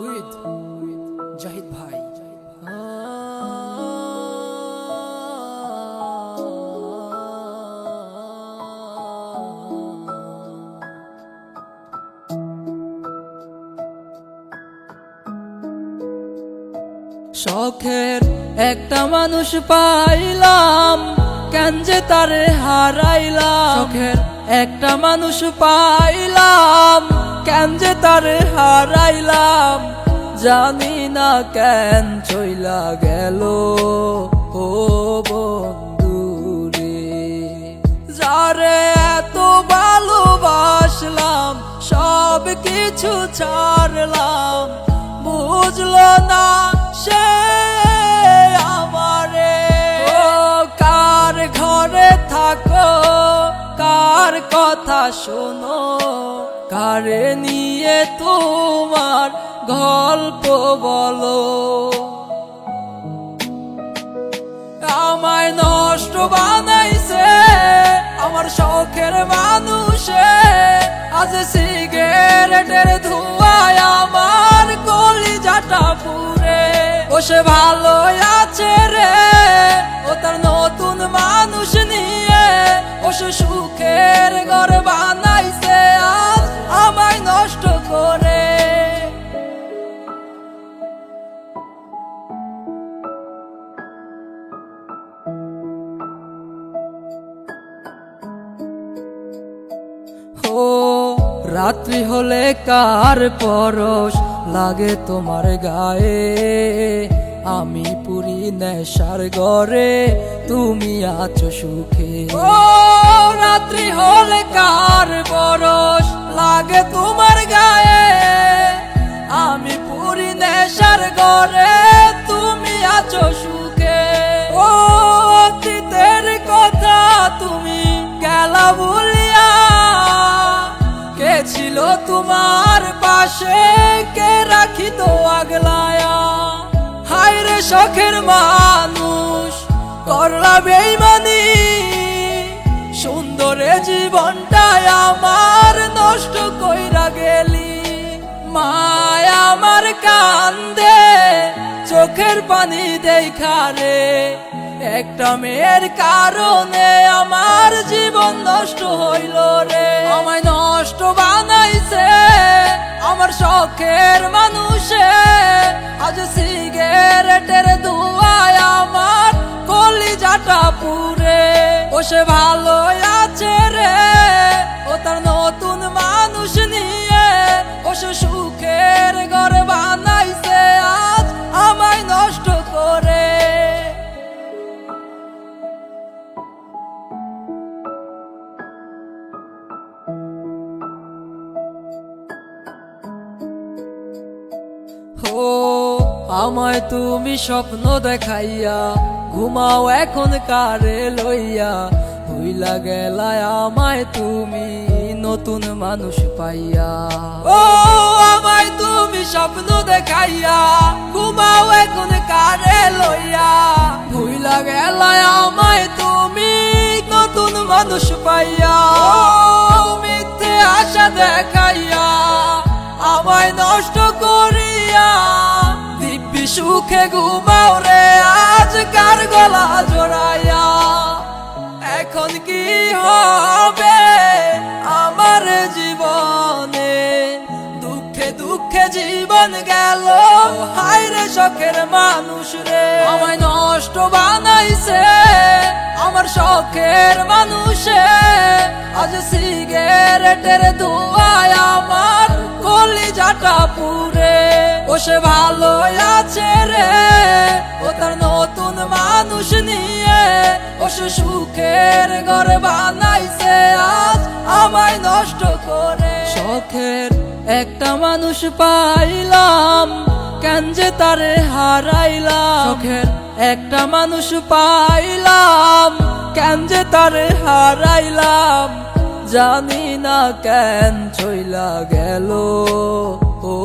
With Zahid ভাই। শখের একটা মানুষ পাইলাম, কেন যে তারে হারাইলাম। শখের একটা মানুষ পাইলাম, কেন যে তারে হারাইলাম। জানি না কেন চইলা গেল ও বন্ধুরে, যারে এত ভালোবাসলাম সব কিছু ছাড়লাম। বুঝলো না সে আমারে, ও কার ঘরে থাকো, কার কথা শোনো, কারে নিয়ে তোমার গল্প বলো। আমায় নষ্ট বানাইছে আমার শখের মানুষে, আজ সিগারেটের ধোঁয়ায় আমার কলিজাটা পুড়ে। ও সে ভালো আছে রে, ও তার নতুন মানুষ নিয়ে, ও সে সুখের ঘর বানাইছে আজ আমায় নষ্ট করে। ও রাত্রি হলে কার পরশ লাগে তোমার গায়ে, আমি পুরি নেশার ঘরে তুমি আছো সুখে। ও রাত্রি হলে কার পরশ লাগে তোমার গায়ে, আমি পুরি নেশার ঘরে তুমি আছো সুখে। ও অতীতের কথা তুমি গেলা ভুলিয়া, কে ছিল তোমার পাশে, কে রাখিত আগলায়া। হায় রে শখের মানুষ করলা বেইমানি, সুন্দরে জীবনটাই আমার নষ্ট কইরা গেলি। মায় আমার কান্দে চোখের পানি দেখা রে, একটা মেয়ের কারণে আমার জীবন নষ্ট হইল রে। আমায় নষ্ট বানাইছে আমার শখের মানুষে, আজ সিগারেটের ধোঁয়ায় আমার কলিজাটা পুড়ে। ও সে ভালো আছে রে, ও তার নতুন মানুষ নিয়ে, ও সে সুখের ঘর বানাইছে আজ আমায় নষ্ট করে। ও আমায় তুমি স্বপ্ন দেখাইয়া ঘুমাও এখন কারে লইয়া, ভুইলা গেলায় আমায় তুমি নতুন মানুষ পাইয়া। ও আমায় তুমি স্বপ্ন দেখাইয়া ঘুমাও এখন কারে লইয়া, ভুইলা গেলায় আমায় তুমি নতুন মানুষ পাইয়া। ও মিথ্যে আশা দেখাইয়া আমায় নষ্ট করিয়া, দিব্যি সুখে ঘুমাও রে আজ কার গলা জড়াইয়া। এখন কি হবে আমার জীবনে, দুঃখে দুঃখে জীবন গেল। হায় রে শখের মানুষ রে, আমায় নষ্ট বানাইছে আমার শখের মানুষে, আজ সিগারেটের ধোঁয়ায় আমার কলিজাটা পুড়ে। ও সে ভালো আছে রে, ও তার নতুন মানুষ নিয়ে, ও সে সুখের ঘর বানাইছে আজ আমায় নষ্ট করে। শখের একটা মানুষ পাইলাম, কেন যে তারে হারাইলাম। শখের একটা মানুষ পাইলাম, কেন যে তারে হারাইলাম। জানি না কেন চইলা গেল ও